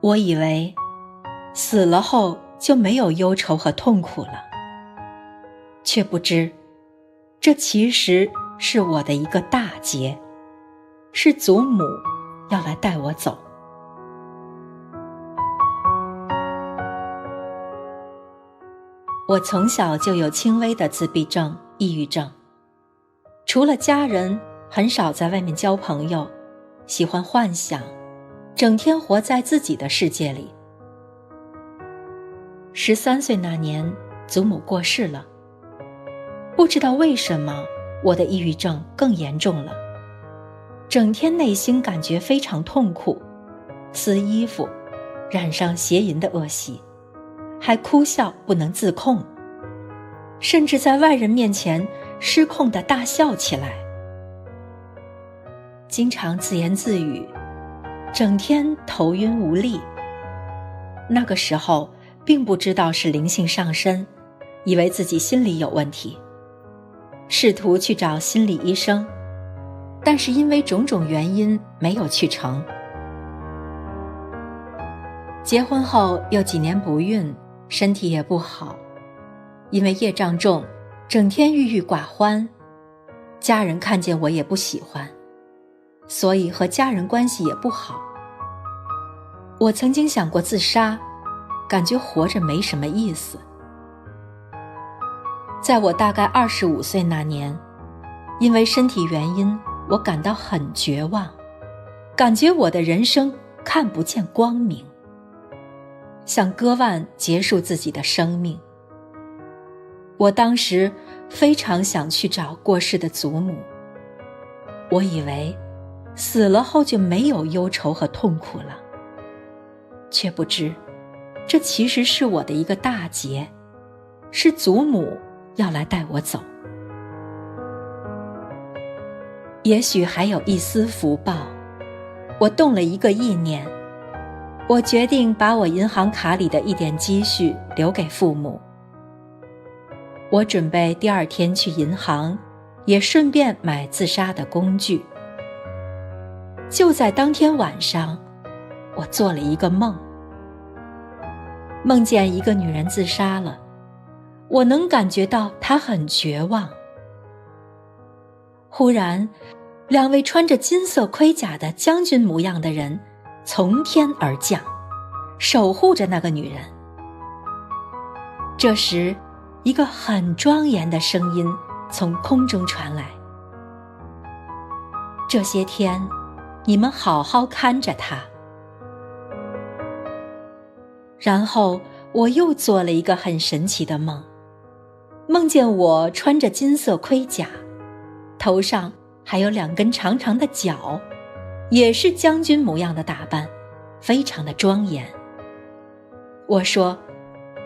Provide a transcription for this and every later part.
我以为死了后就没有忧愁和痛苦了，却不知这其实是我的一个大劫，是祖母要来带我走。我从小就有轻微的自闭症、抑郁症，除了家人，很少在外面交朋友，喜欢幻想，整天活在自己的世界里。13岁那年，祖母过世了。不知道为什么，我的抑郁症更严重了，整天内心感觉非常痛苦，撕衣服，染上邪淫的恶习，还哭笑不能自控，甚至在外人面前失控地大笑起来，经常自言自语，整天头晕无力。那个时候并不知道是灵性上身，以为自己心理有问题，试图去找心理医生，但是因为种种原因没有去成。结婚后又几年不孕，身体也不好，因为业障重，整天郁郁寡欢，家人看见我也不喜欢，所以和家人关系也不好。我曾经想过自杀，感觉活着没什么意思。在我大概25岁那年，因为身体原因，我感到很绝望，感觉我的人生看不见光明，想割腕结束自己的生命。我当时非常想去找过世的祖母，我以为死了后就没有忧愁和痛苦了，却不知这其实是我的一个大劫，是祖母要来带我走。也许还有一丝福报，我动了一个意念，我决定把我银行卡里的一点积蓄留给父母。我准备第2天去银行，也顺便买自杀的工具。就在当天晚上，我做了一个梦，梦见一个女人自杀了，我能感觉到她很绝望。忽然，2位穿着金色盔甲的将军模样的人从天而降，守护着那个女人。这时，一个很庄严的声音从空中传来：这些天，你们好好看着她。然后我又做了一个很神奇的梦，梦见我穿着金色盔甲，头上还有2根长长的角，也是将军模样的打扮，非常的庄严。我说，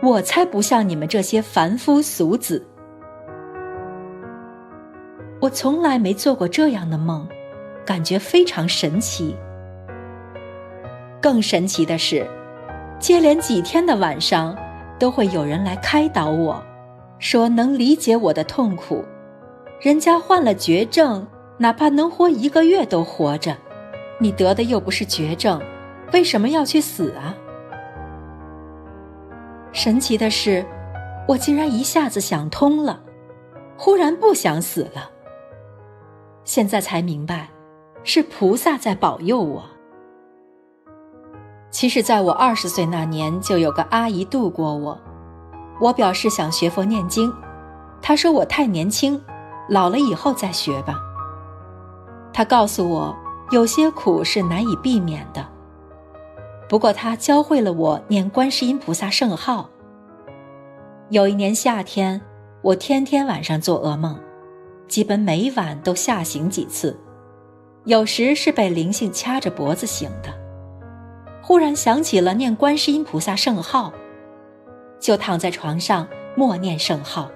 我才不像你们这些凡夫俗子。我从来没做过这样的梦，感觉非常神奇。更神奇的是，接连几天的晚上都会有人来开导我，说能理解我的痛苦，人家患了绝症，哪怕能活1个月都活着，你得的又不是绝症，为什么要去死啊？神奇的是，我竟然一下子想通了，忽然不想死了。现在才明白，是菩萨在保佑我。其实在我20岁那年，就有个阿姨度过我。我表示想学佛念经，她说我太年轻，老了以后再学吧。她告诉我，有些苦是难以避免的。不过她教会了我念观世音菩萨圣号。有一年夏天，我天天晚上做噩梦，基本每晚都吓醒几次，有时是被灵性掐着脖子醒的。忽然想起了念观世音菩萨圣号，就躺在床上默念圣号。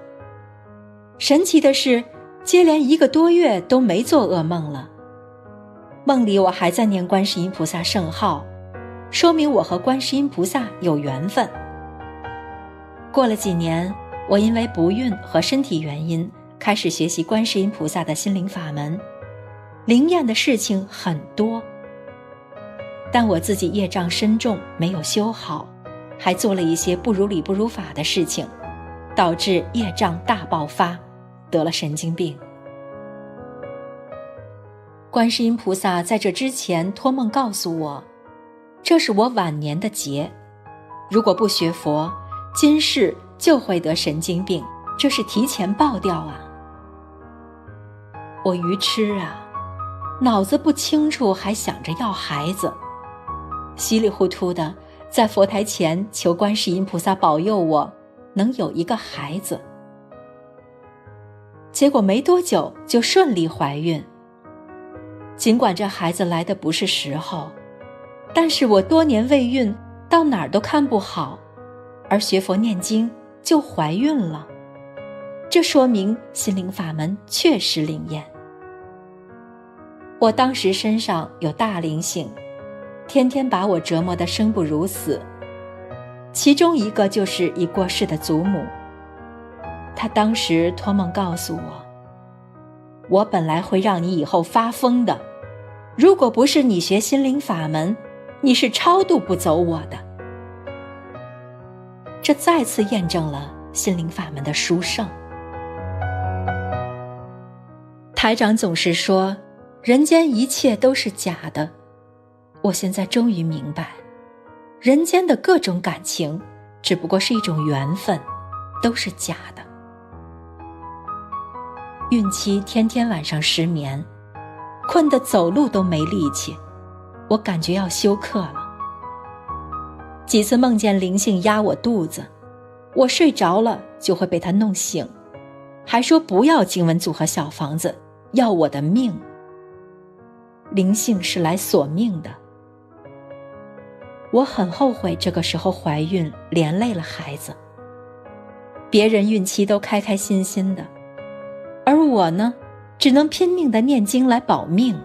神奇的是，接连1个多月都没做噩梦了。梦里我还在念观世音菩萨圣号，说明我和观世音菩萨有缘分。过了几年，我因为不孕和身体原因，开始学习观世音菩萨的心灵法门，灵验的事情很多。但我自己业障深重，没有修好，还做了一些不如理不如法的事情，导致业障大爆发，得了神经病。观世音菩萨在这之前托梦告诉我，这是我晚年的劫，如果不学佛，今世就会得神经病，这是提前报掉啊。我愚痴啊，脑子不清楚，还想着要孩子，稀里糊涂的在佛台前求观世音菩萨保佑我能有一个孩子。结果没多久就顺利怀孕。尽管这孩子来的不是时候，但是我多年未孕，到哪儿都看不好，而学佛念经就怀孕了，这说明心灵法门确实灵验。我当时身上有大灵性，天天把我折磨得生不如死，其中一个就是已过世的祖母。她当时托梦告诉我，我本来会让你以后发疯的，如果不是你学心灵法门，你是超度不走我的。这再次验证了心灵法门的殊胜。台长总是说，人间一切都是假的，我现在终于明白，人间的各种感情只不过是一种缘分，都是假的。孕期天天晚上失眠，困得走路都没力气，我感觉要休克了。几次梦见灵性压我肚子，我睡着了就会被他弄醒，还说不要经文组合小房子，要我的命。灵性是来索命的。我很后悔这个时候怀孕，连累了孩子。别人孕期都开开心心的，而我呢，只能拼命地念经来保命。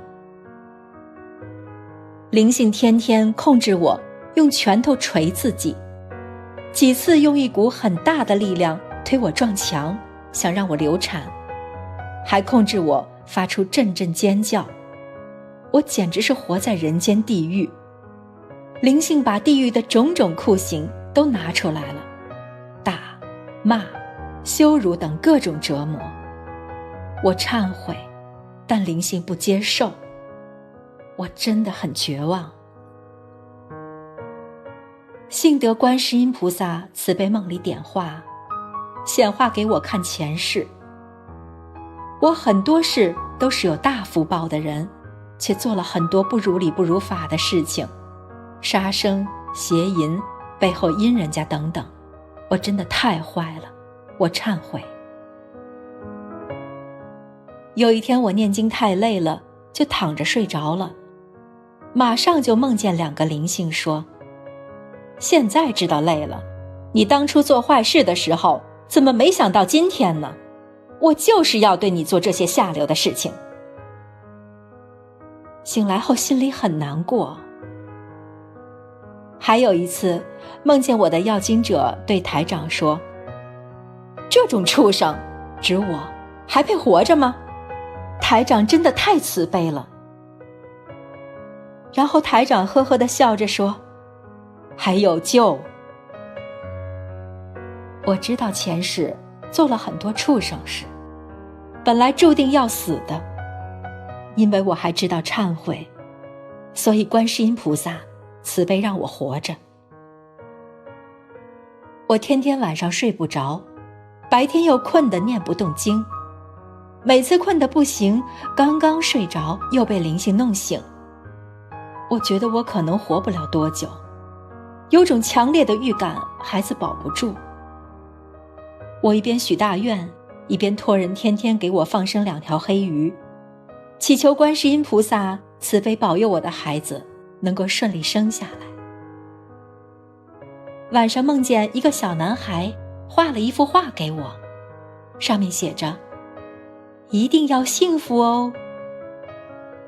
灵性天天控制我，用拳头捶自己，几次用一股很大的力量推我撞墙，想让我流产，还控制我发出阵阵尖叫。我简直是活在人间地狱。灵性把地狱的种种酷刑都拿出来了，打、骂、羞辱等各种折磨。我忏悔，但灵性不接受。我真的很绝望。幸得观世音菩萨慈悲梦里点化，显化给我看前世。我很多事都是有大福报的人，却做了很多不如理不如法的事情，杀生、邪淫、背后阴人家等等，我真的太坏了，我忏悔。有一天我念经太累了，就躺着睡着了，马上就梦见两个灵性说，现在知道累了，你当初做坏事的时候，怎么没想到今天呢？我就是要对你做这些下流的事情。醒来后心里很难过。还有一次梦见我的要经者对台长说，这种畜生指我还配活着吗？台长真的太慈悲了。然后台长呵呵地笑着说，还有救。我知道前世做了很多畜生事，本来注定要死的，因为我还知道忏悔，所以观世音菩萨慈悲让我活着。我天天晚上睡不着，白天又困得念不动经，每次困得不行，刚刚睡着又被灵性弄醒。我觉得我可能活不了多久，有种强烈的预感孩子保不住。我一边许大愿，一边托人天天给我放生2条黑鱼，祈求观世音菩萨慈悲保佑我的孩子能够顺利生下来。晚上梦见一个小男孩画了一幅画给我，上面写着一定要幸福哦。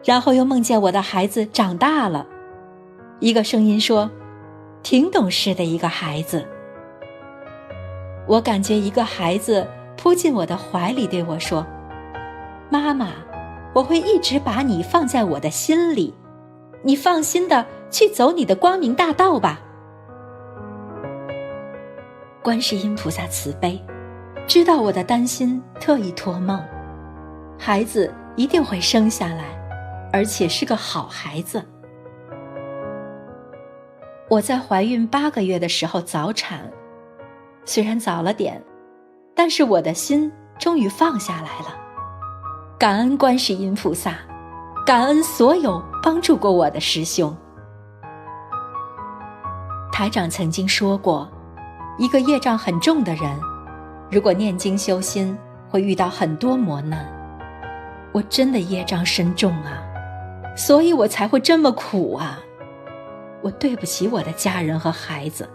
然后又梦见我的孩子长大了，一个声音说，挺懂事的一个孩子。我感觉一个孩子扑进我的怀里对我说，妈妈，我会一直把你放在我的心里，你放心的去走你的光明大道吧。观世音菩萨慈悲，知道我的担心，特意托梦，孩子一定会生下来，而且是个好孩子。我在怀孕8个月的时候早产，虽然早了点，但是我的心终于放下来了。感恩观世音菩萨，感恩所有帮助过我的师兄。台长曾经说过，一个业障很重的人，如果念经修心，会遇到很多磨难。我真的业障深重啊，所以我才会这么苦啊。我对不起我的家人和孩子，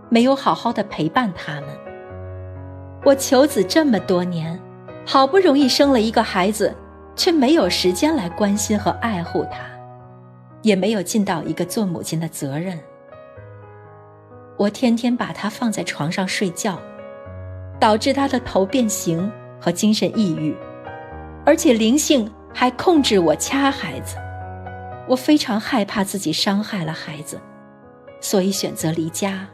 没有好好的陪伴他们。我求子这么多年，好不容易生了一个孩子，却没有时间来关心和爱护他，也没有尽到一个做母亲的责任。我天天把他放在床上睡觉，导致他的头变形和精神抑郁，而且灵性还控制我掐孩子。我非常害怕自己伤害了孩子，所以选择离家。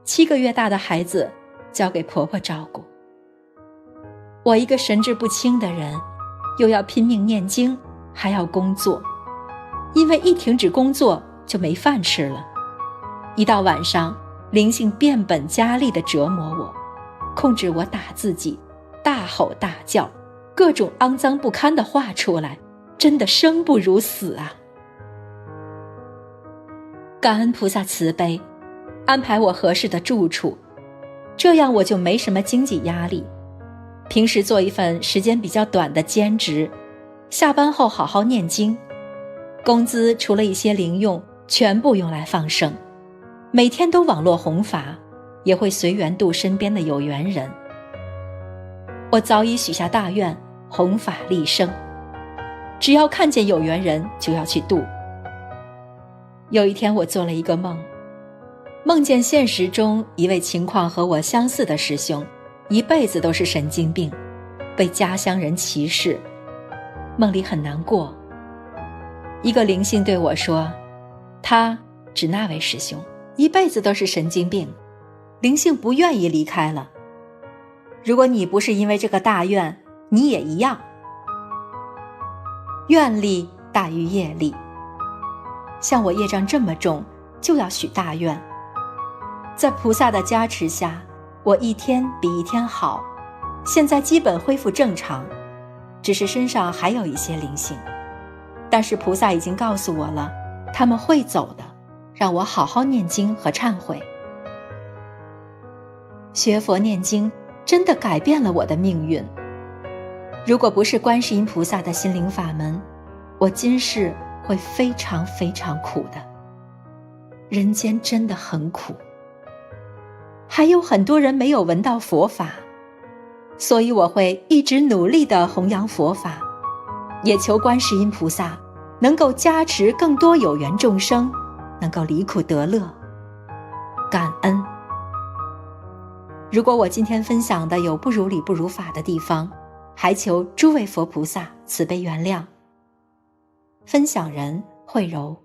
7个月大的孩子交给婆婆照顾。我一个神志不清的人，又要拼命念经，还要工作，因为一停止工作就没饭吃了。一到晚上，灵性变本加厉地折磨我，控制我打自己，大吼大叫，各种肮脏不堪的话出来，真的生不如死啊！感恩菩萨慈悲，安排我合适的住处，这样我就没什么经济压力。平时做一份时间比较短的兼职，下班后好好念经，工资除了一些零用，全部用来放生。每天都网络弘法，也会随缘度身边的有缘人。我早已许下大愿，弘法利生，只要看见有缘人就要去度。有一天我做了一个梦，梦见现实中一位情况和我相似的师兄，一辈子都是神经病，被家乡人歧视，梦里很难过。一个灵性对我说，他指那位师兄一辈子都是神经病，灵性不愿意离开了。如果你不是因为这个大愿，你也一样。愿力大于业力，像我业障这么重，就要许大愿。在菩萨的加持下，我一天比一天好，现在基本恢复正常，只是身上还有一些灵性，但是菩萨已经告诉我了，他们会走的，让我好好念经和忏悔。学佛念经真的改变了我的命运。如果不是观世音菩萨的心灵法门，我今世会非常非常苦的。人间真的很苦，还有很多人没有闻到佛法，所以我会一直努力地弘扬佛法，也求观世音菩萨能够加持更多有缘众生，能够离苦得乐。感恩。如果我今天分享的有不如理不如法的地方，还求诸位佛菩萨慈悲原谅。分享人慧柔。